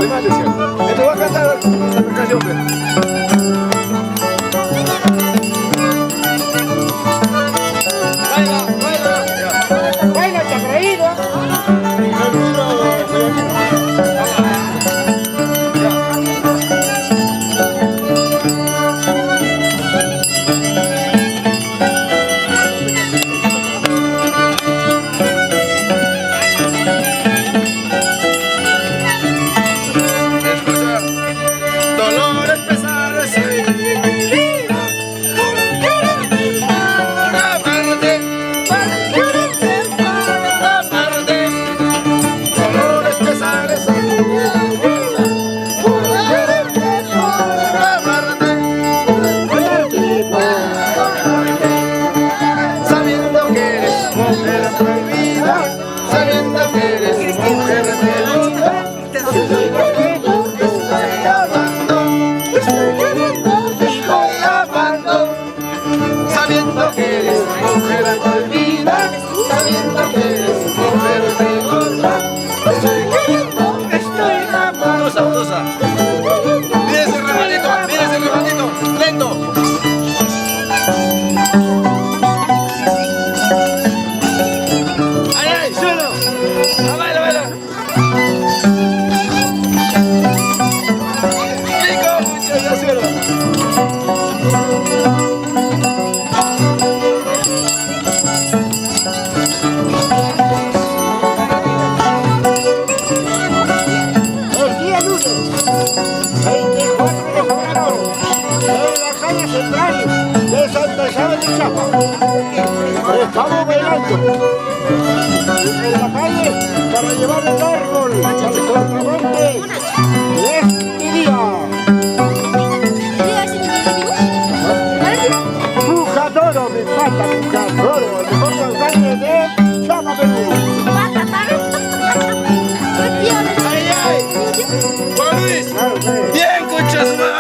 Esto va a cantar la percusión. Baila, chacreído. Estamos bailando en la calle para llevar el árbol al contrabande de este día. Pujadoro, me falta Pujadoro, el mejor cantante de Chama Perú. ¡Ay, ay! ¡Juan Luis! ¡Bien, concha su madre!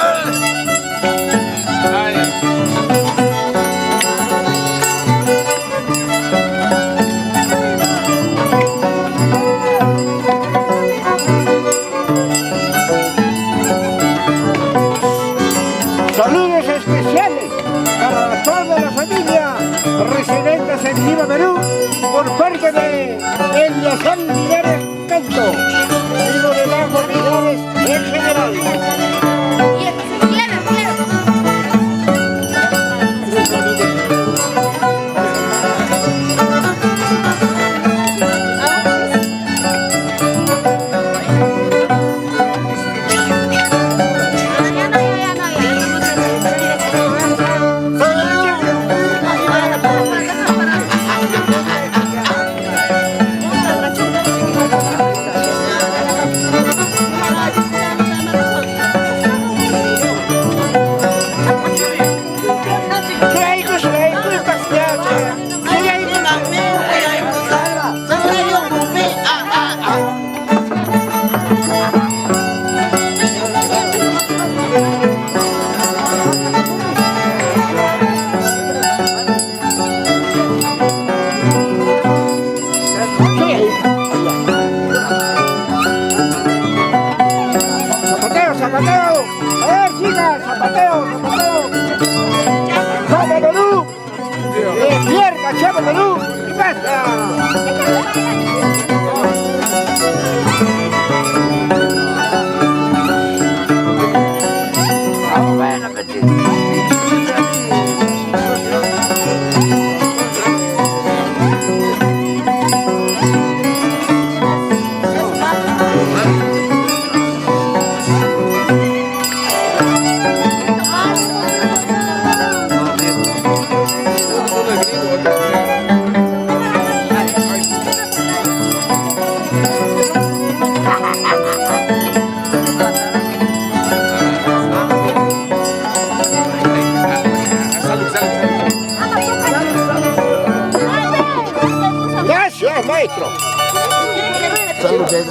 Saludos especiales para toda la familia residentes en Lima, Perú, por parte de Eliazar Millares Canto y los demás familiares en general.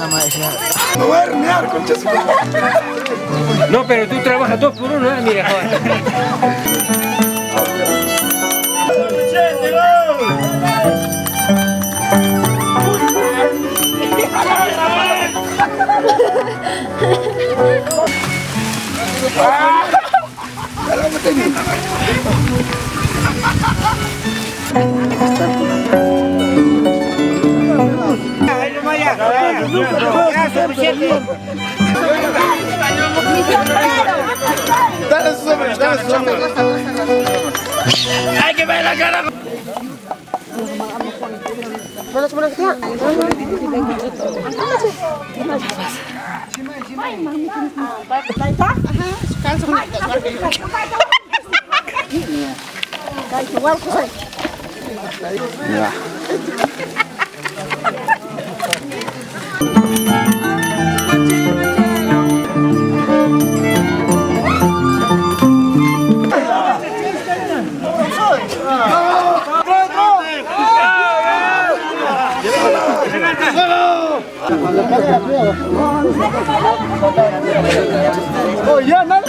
maestro. Me voy a hernear, concha su madre. No, pero tú trabajas 2 por 1, mira, joder. Dale su sombrero, dale su sombrero. Hay que ver la cara. Oh, ya, nada.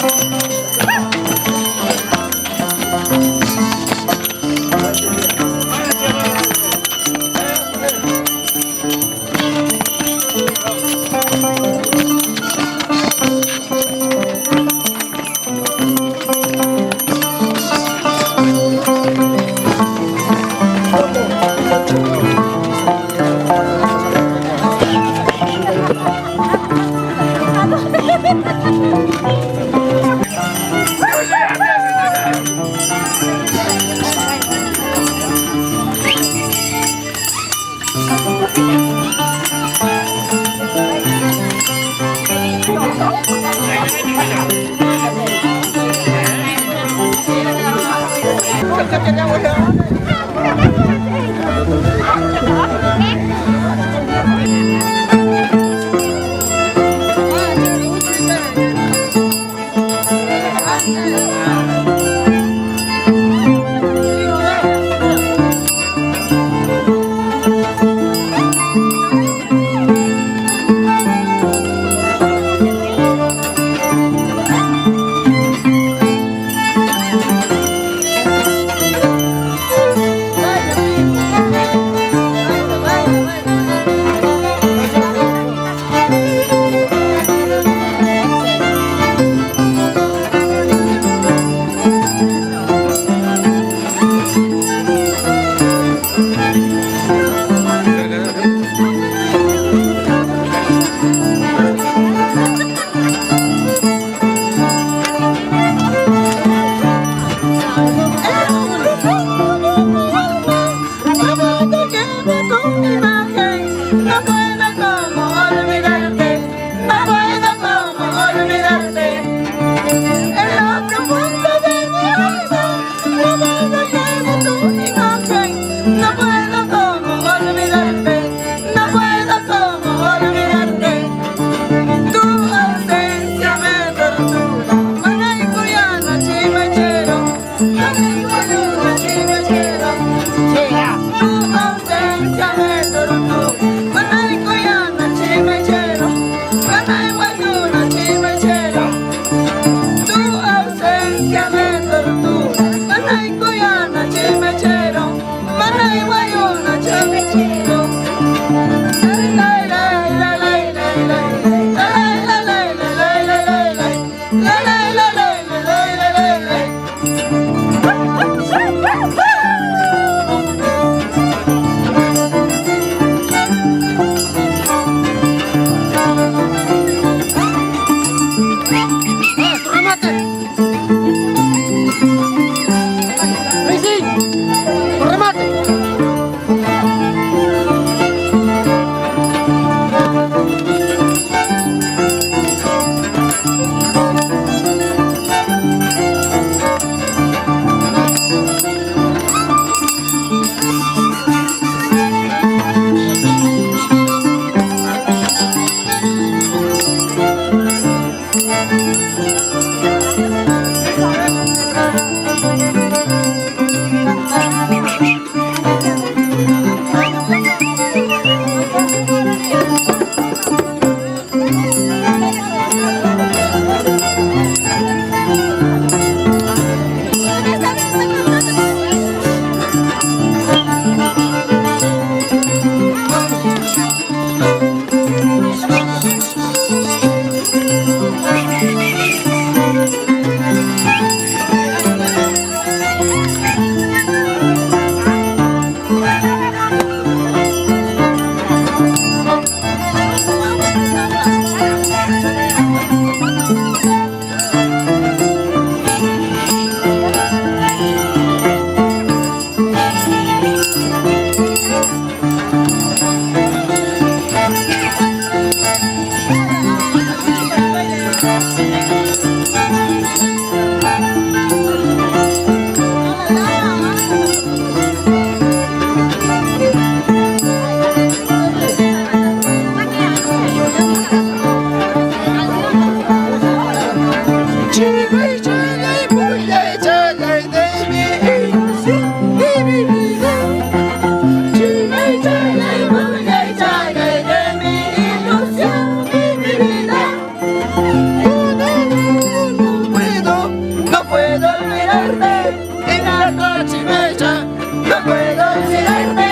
en alta chimecha. No puedo olvidarte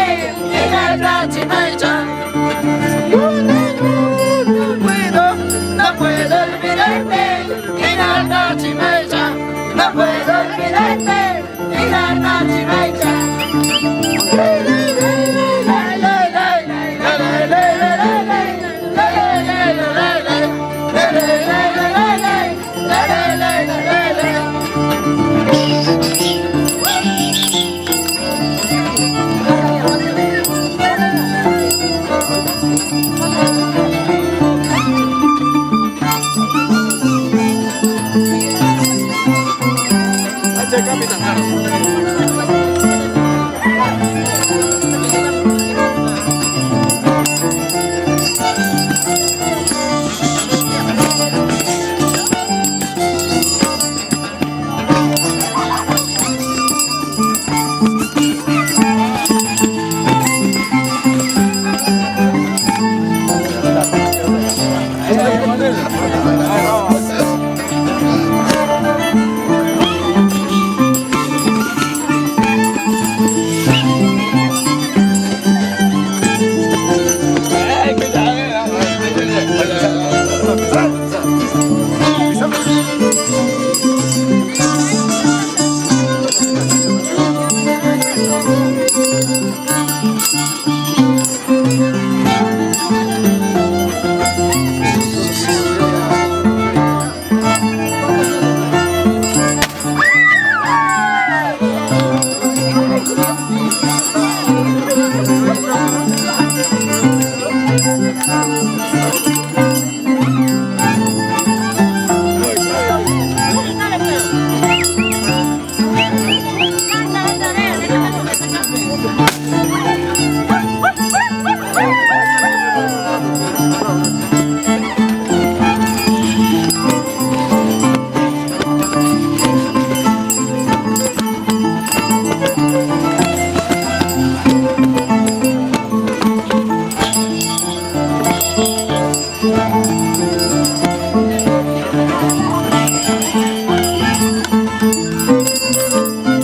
en alta chimecha. No puedo olvidarte en alta chimecha. No puedo olvidarte en alta chimecha. Capitán Carlos.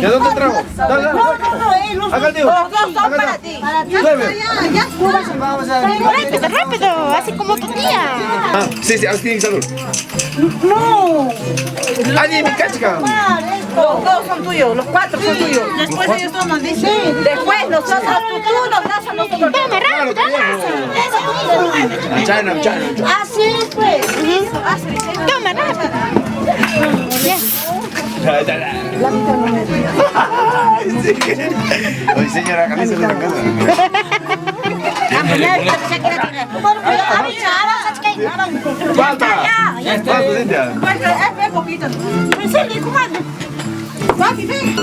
¿De dónde trago? Dale, dale. Acá el tío. Los dos son para ti. Ya Vamos a ver. rápido, rápido, así como tu tía. Ah, sí, así tiene que salud. No. ¡Ay, mi cachica! Los dos son tuyos, los cuatro son tuyos. Después ellos toman, dice. Sí, después nosotros, tú nos das a nosotros. Toma, rápido, Chana. así pues. Toma, rápido. Oye, señora, camisa de la casa. Falta. Falta, Cintia. Es poquito. Sí, comando. Papi, ven.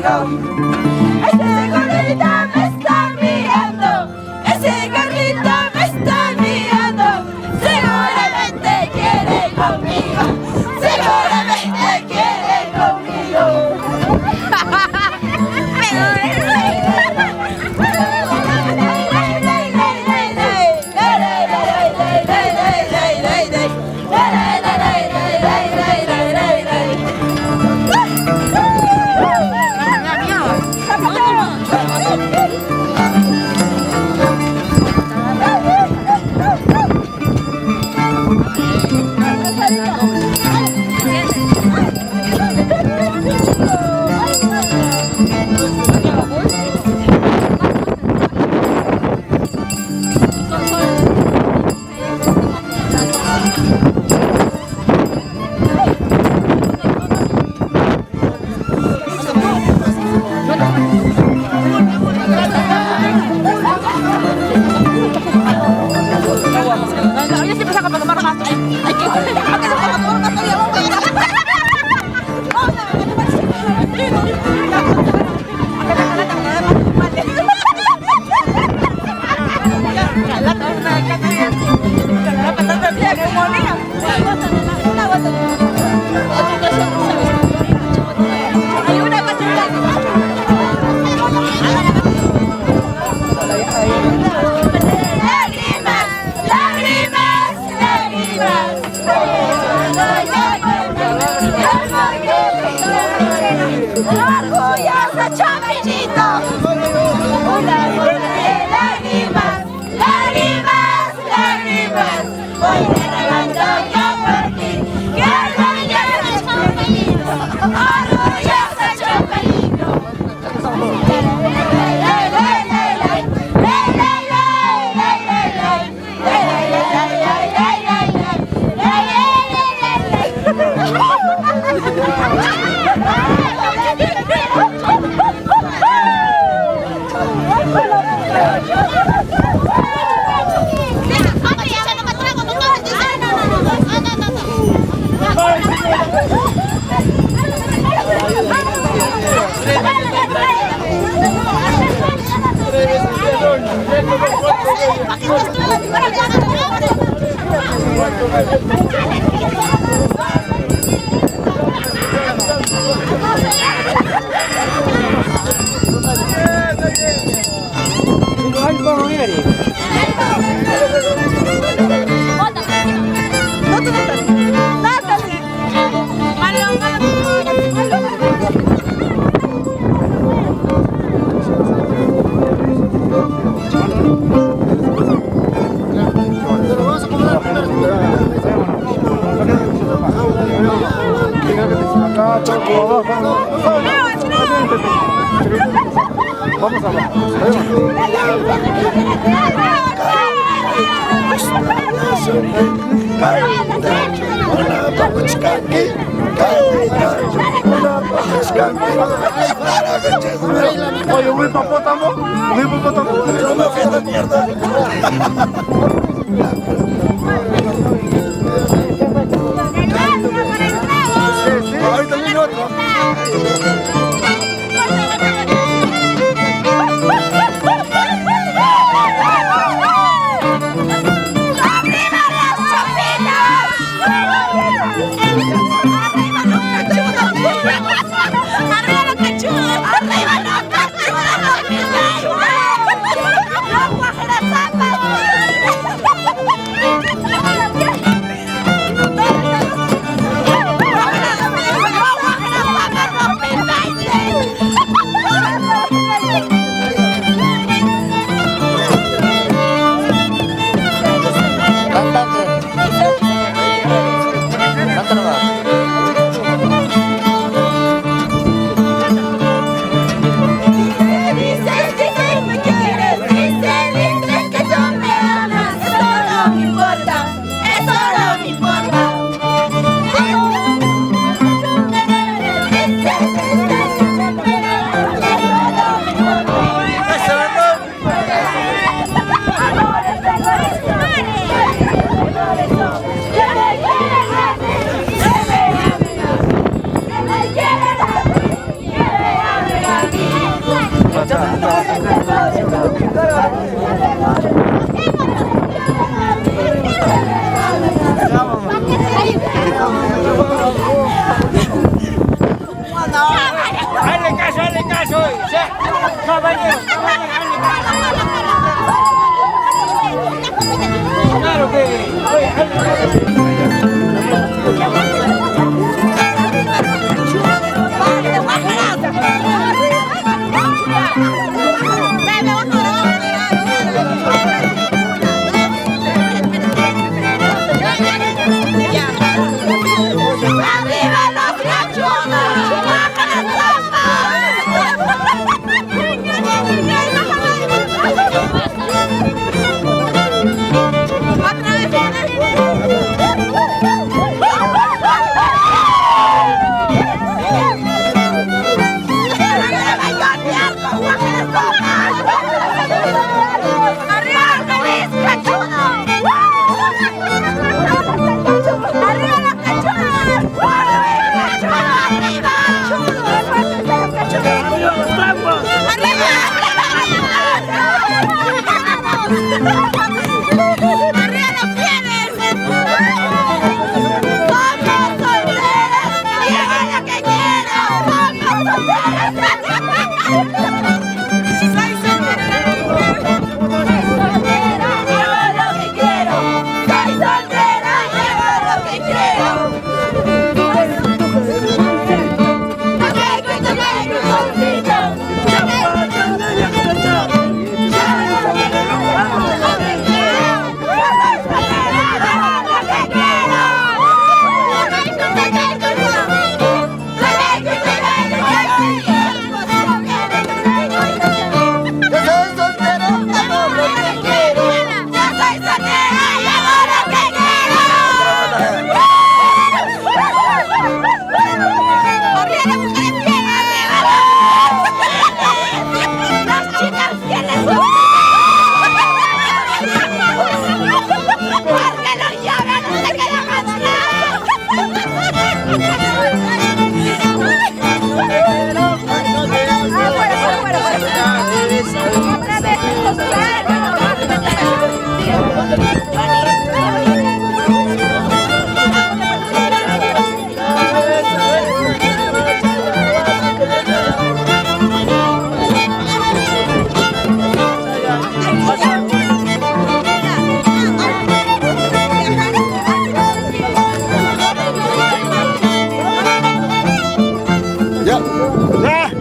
Ese gordito me está mirando, ese gordito me está mirando. Seguramente quiere conmigo, seguramente quiere conmigo. ¡Orgulloso Chapinito! Una bola de lágrimas, lágrimas, lágrimas. Voy derramando yo por ti. ¡Qué orgulloso Chapinito! ¡Orgulloso Chapinito! Vamos abajo. Oye, un hipopótamo. Un hipopótamo. No me fío de mierda. Ahí también otro. Hazle caso, ya, caballero, claro que, oye, hazle ¡Arriba los cachudos! ¡Baja las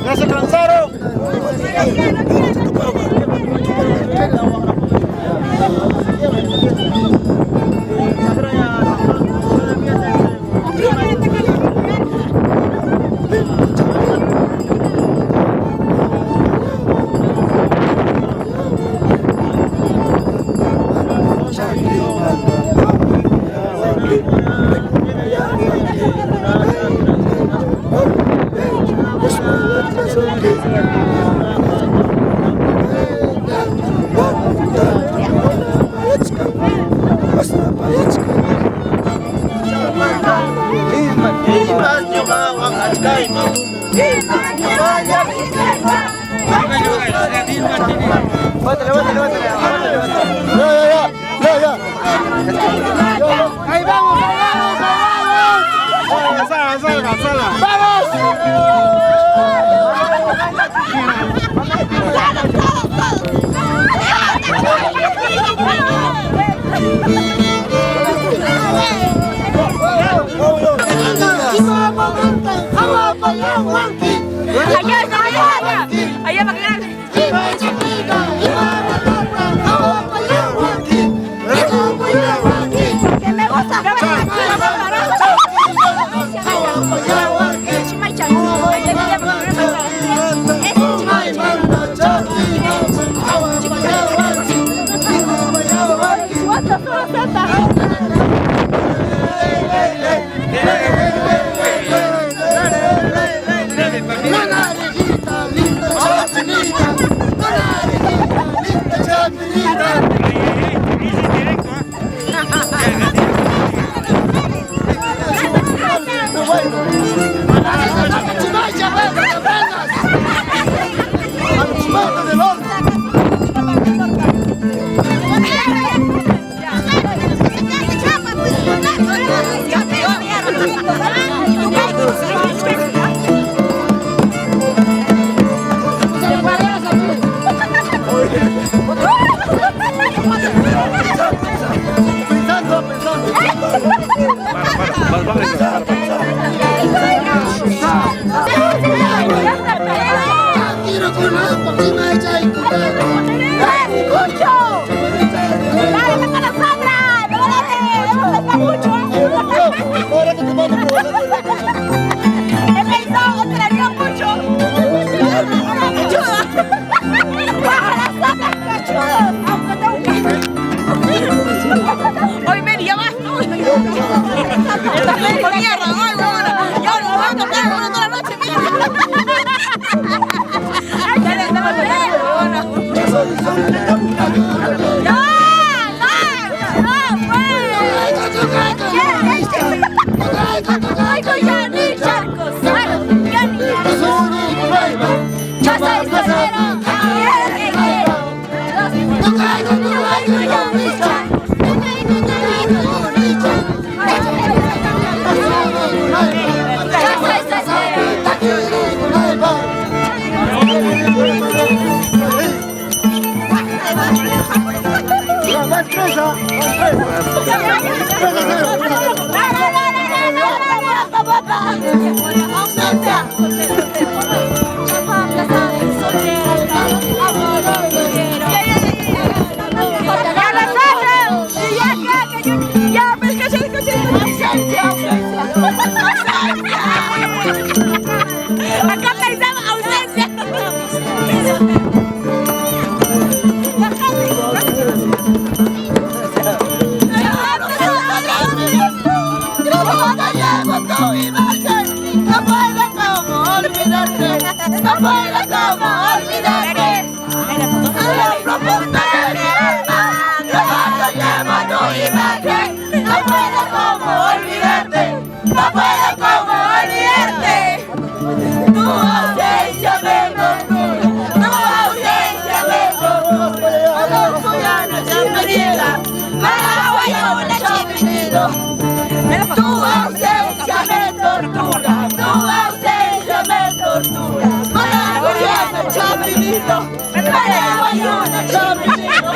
¿Ya se cansaron? Ahí vamos, allá más grande. Que me gusta. Bueno. Hoy media más, ¿no? Esta mierda, ay, huevona. Ya no me voy a tocar, huevona, toda la noche, mira. Dale, estamos hablando, huevona. Acá pensamos ausencia. No puedo como olvidarte. A lo profundo de mi alma, grabado llevo tu imagen. No puedo como olvidarte. No puedo como olvidarte. Tu ausencia me tortura. Tu ausencia me tortura. A lo tuya no se me llega. Malaguayo le chiminido. Tu ausencia me tortura. Tu ausencia me tortura. Malaguayo chapinito. Malaguayo chapinito.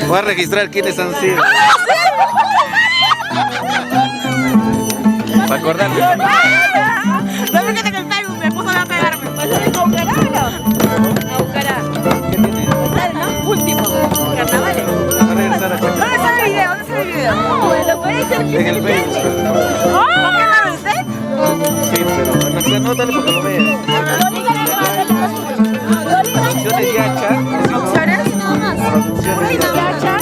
Voy a registrar quiénes han sido. Para acordarme. No me quede que el Facebook me puso a pegarme. ¿Vas a ir con Bucará? A Bucará. ¿Qué tiene? Último. Carnavales. Va a regresar a Chaco. ¿Dónde está el video? ¿Dónde está el video? No, lo puede ser que En el Facebook. ¿por qué no lo sé? Sí, pero anótale porque lo veas. Producciones Yacha. ¿Opciones? Producciones Yacha.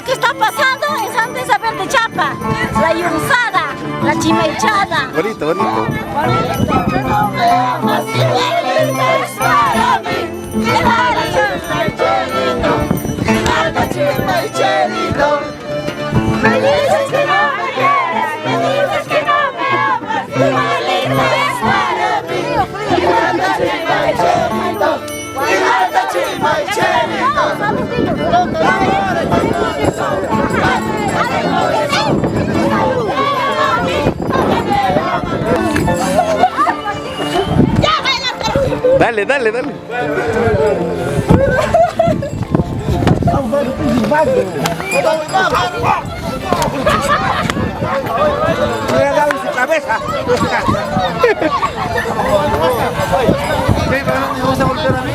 ¿Qué está pasando en Santa Isabel de Chapa? La Yunzada, la Chimechada. Bonito, bonito. Me dices que no me quieres, me dices que no me amas, muy lindo es para mí. Dale, dale, dale. Le ha dado en su cabeza. ¿Vamos a volver a mí?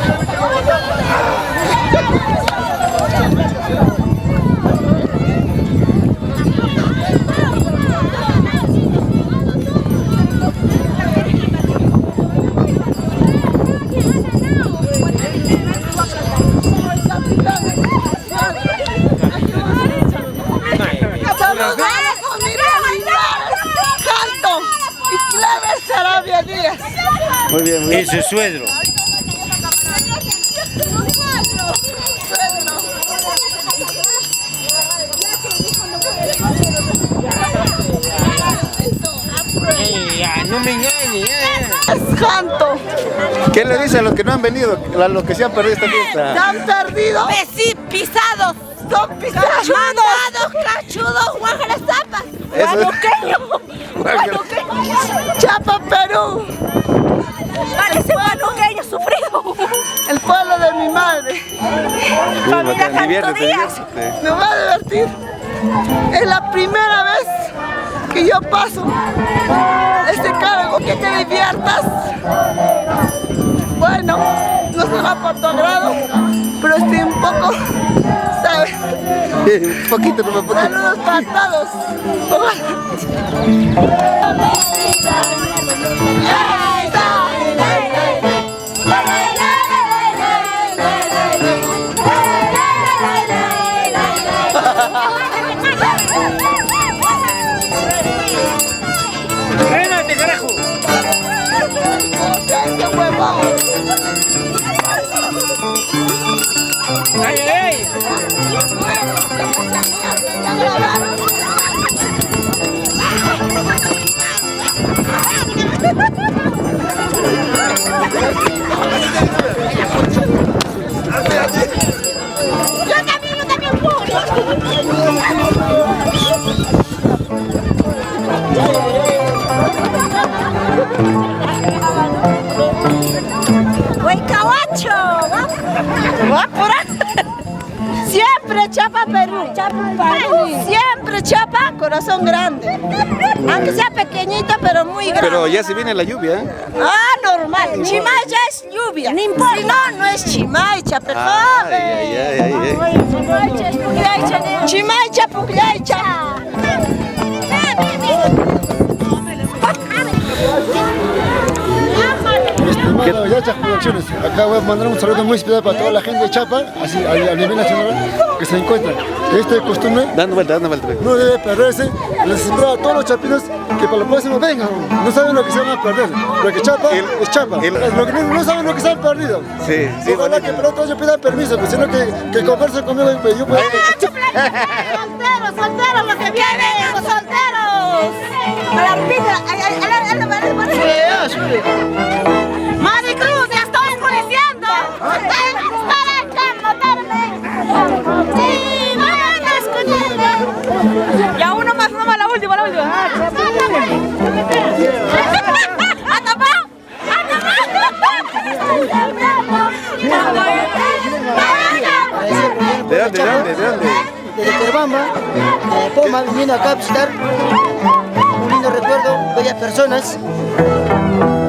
Muy bien, muy bien. Y su suegro. No me engañes. Es Janto. ¿Qué le dice a los que no han venido, a los que se han perdido esta ¿Se fiesta? han perdido? Pisados. Son pisados. Mandados, cachudos, guajaras zapas. Guanuqueño. Chapa, Perú. Parece guanuqueño sufrido. El pueblo de mi madre. Familia Canto Diviértete, Díaz. diviértete. Me va a divertir. Es la primera vez que yo paso este cargo. Que te diviertas. por todo lado, pero estoy un poco, ¿sabes? Poquito, no poquito. Saludos para todos. ¡Frénate, carajo! ¡Ese huevón! ¡Ay, ay! Yo también puedo. ¡Güey, cabacho! ¡Va por ahí! Siempre Chapa, Perú. Siempre Chapa, corazón grande. Aunque sea pequeñito, pero muy grande. Pero ya se viene la lluvia. Ah, normal. Chimaicha es lluvia. No importa. Si no, no es Chimaicha, pero Chimaicha es Pugliaicha. Chimaicha, Pugliaicha. Estimado Yachas Producciones, acá voy a mandar un saludo muy especial para toda la gente de Chapa, así a nivel nacional, que se encuentra. Esta costumbre Dando vuelta. no debe perderse. Les invito a todos los chapinos que para la próxima vengan. No saben lo que se van a perder, porque Chapa es Chapa. No saben lo que se han perdido. Sí, Ojalá que pronto ellos pidan permiso, pues, sino que conversen conmigo y yo puedo... Solteros, solteros, los que vienen, los solteros. A la pita, Maricruz, ya está oscureciendo. Está echando tarde. Sí, van a escuchar. Ya uno más, la última. ¿Ha tapado? ¿De dónde? Desde Querbamba, Poma, viniendo acá a visitar. Un lindo recuerdo, bellas personas.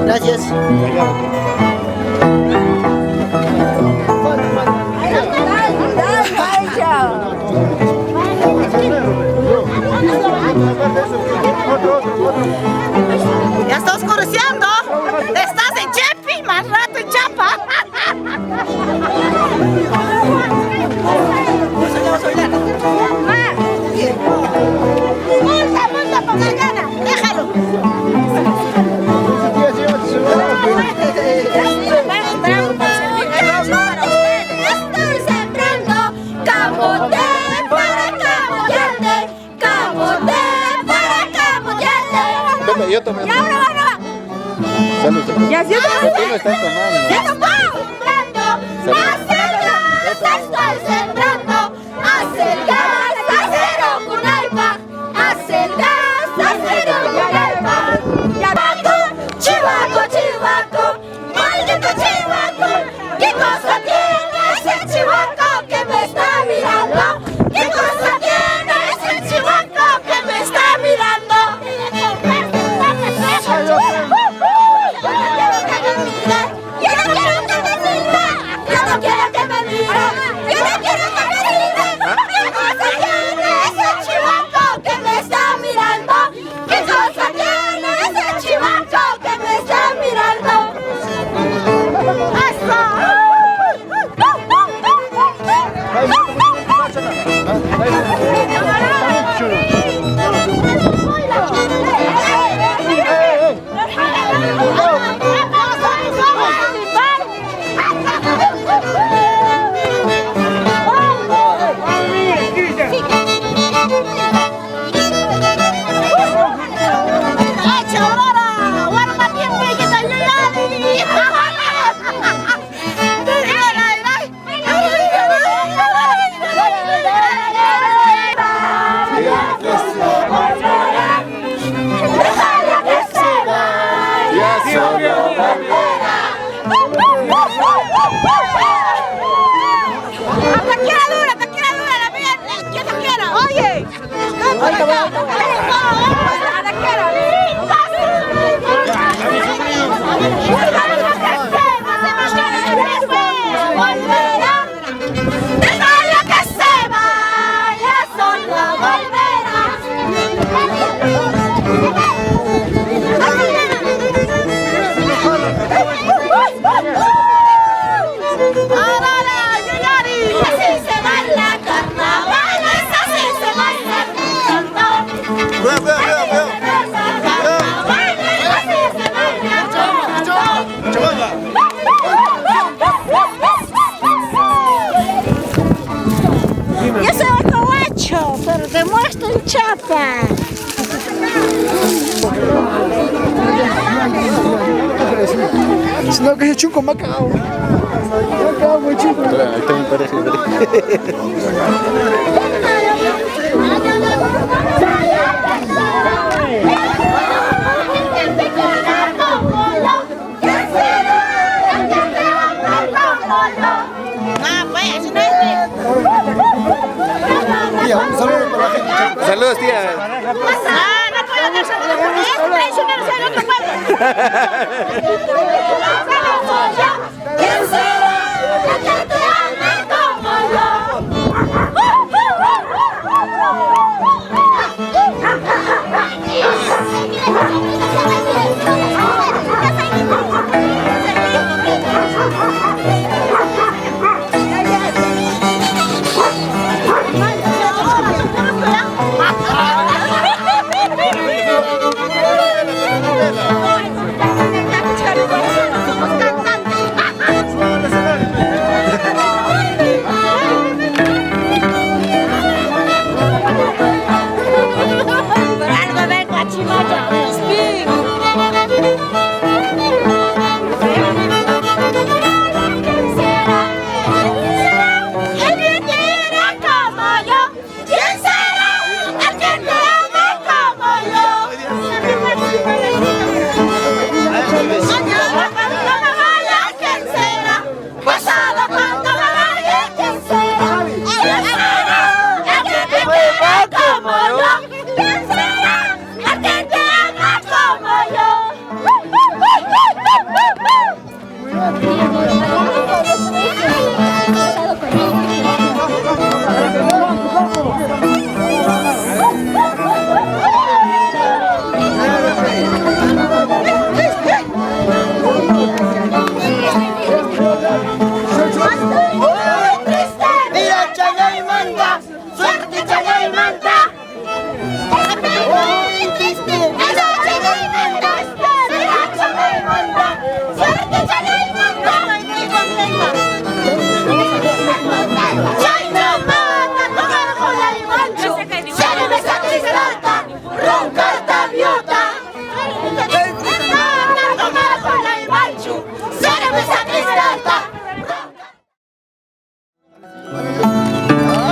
Gracias. ya está oscureciendo. Estás en Chepi, más rato en Chapa. Monta, por mañana. Déjalo. Estoy sembrando camote para camotearte. Camote para camotearte. Tome, yo tomé. Y ahora va. Salud. Ya, sí, Tú no estás tomando. ¡Ya no puedo! Estoy sembrando, acelgas, acero con alpa, acelgas, acero con alpa. Chihuaco, maldito Chihuaco, ¿qué cosa tiene ese Chihuaco que me está mirando? ¿Qué cosa tiene ese Chihuaco que me está mirando? Así se baila carnavales, así se baila carnavales. Así se baila Yo soy covacho, pero te muestro en chapa. No, que es chunco Macao. Macao, muy chunco. Ahí está mi pareja. Tía, un saludo para la gente. Saludos, tía. No puedo hacer saludos porque es traicionero, soy de otro pueblo. ¿Quién será la que te ama como Por algo vengo a Chimocha,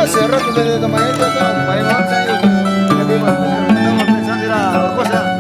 Hace rato de Tomaete acá, estamos pensando ir a Orcosa.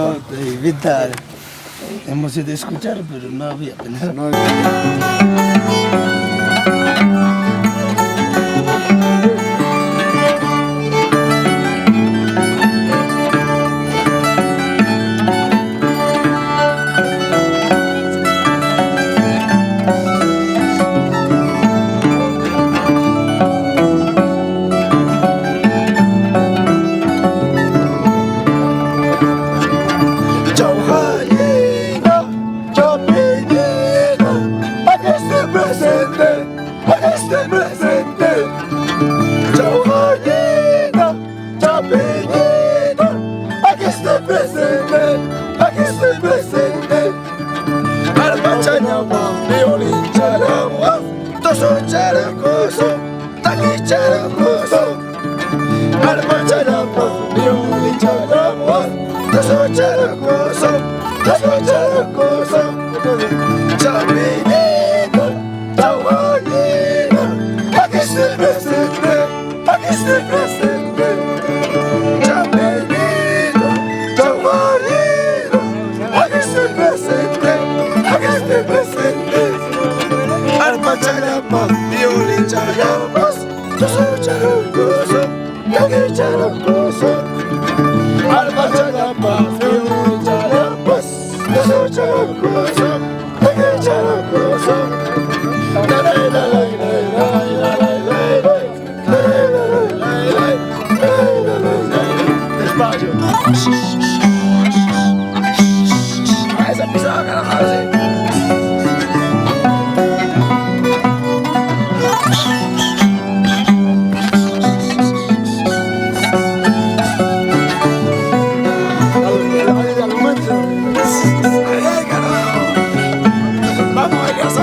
No, David, hemos ido a escuchar, pero no había pensado. No había.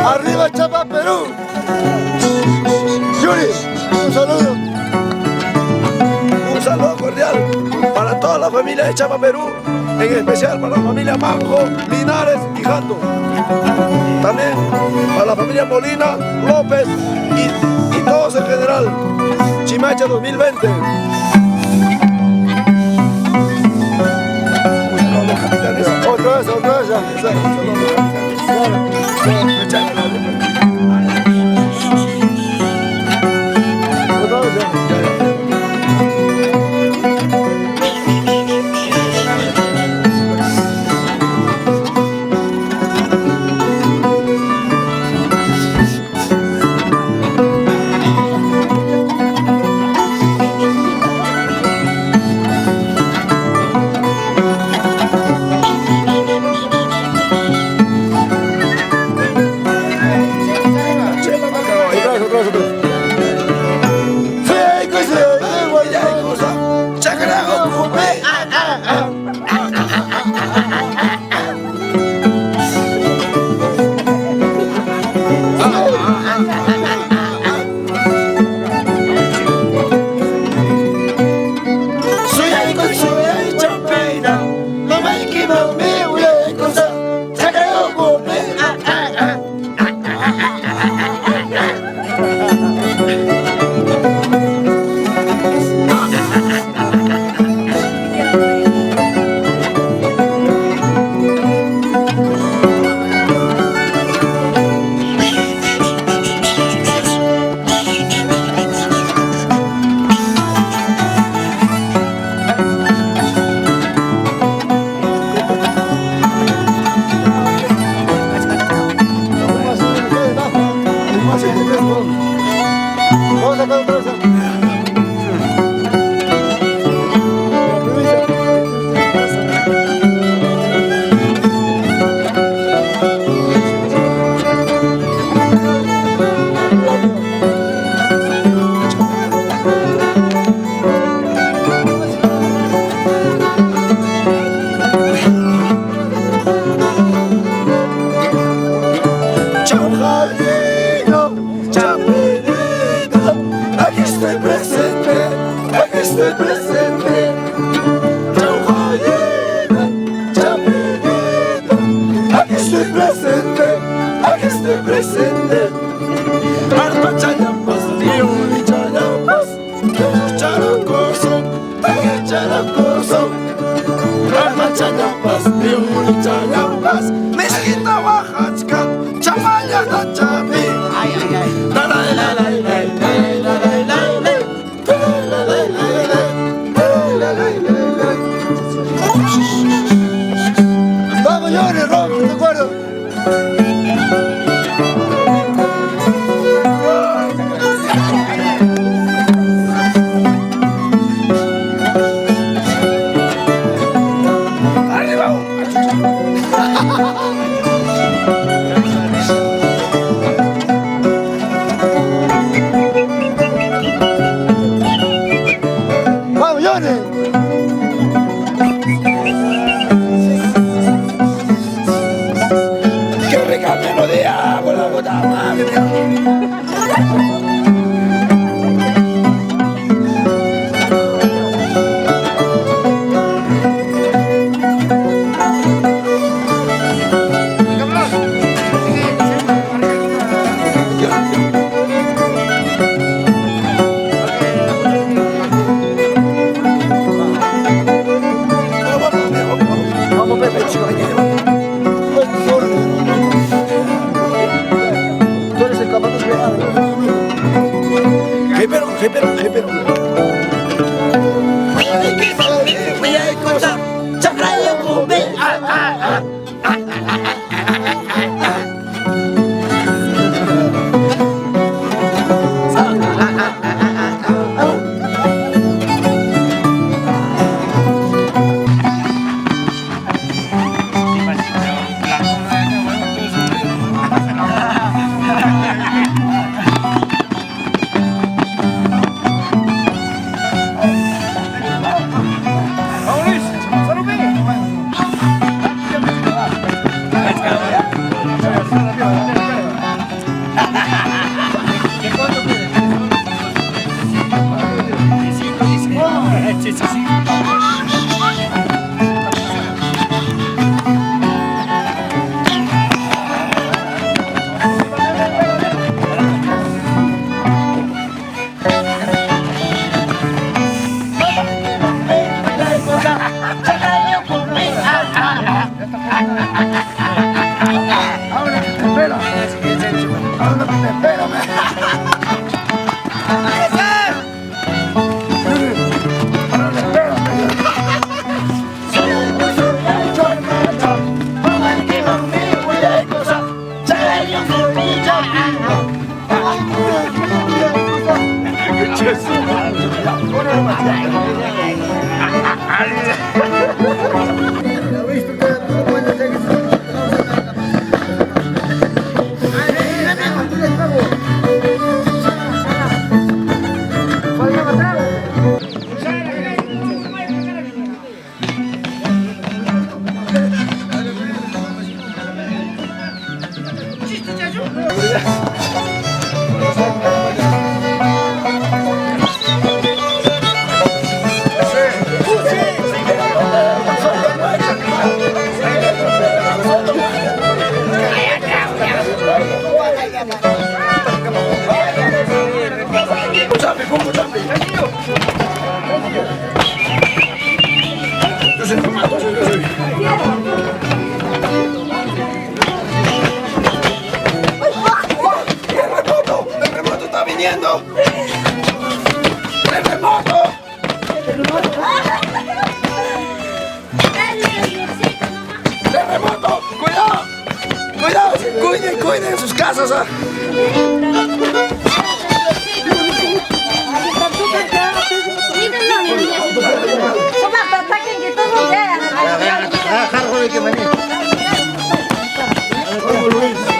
¡Arriba Chapa Perú! Yuri, un saludo. Un saludo cordial para toda la familia de Chapa Perú, en especial para la familia Manjo, Linares y Jando. También para la familia Molina, López y todos en general. Chimacha 2020. Otra vez ya. Characoso, ¡Vamos, Johnny! ¡Qué recamino de agua, la puta madre! Vamos, Pepe, chico, hay que llevar. Tú eres el capataz que va. Pero. ¡Terremoto está viniendo! ¡Terremoto! ¡Terremoto! ¡Cuidado! ¡Cuidado! ¡Cuiden sus casas! ¿Ah? Luis.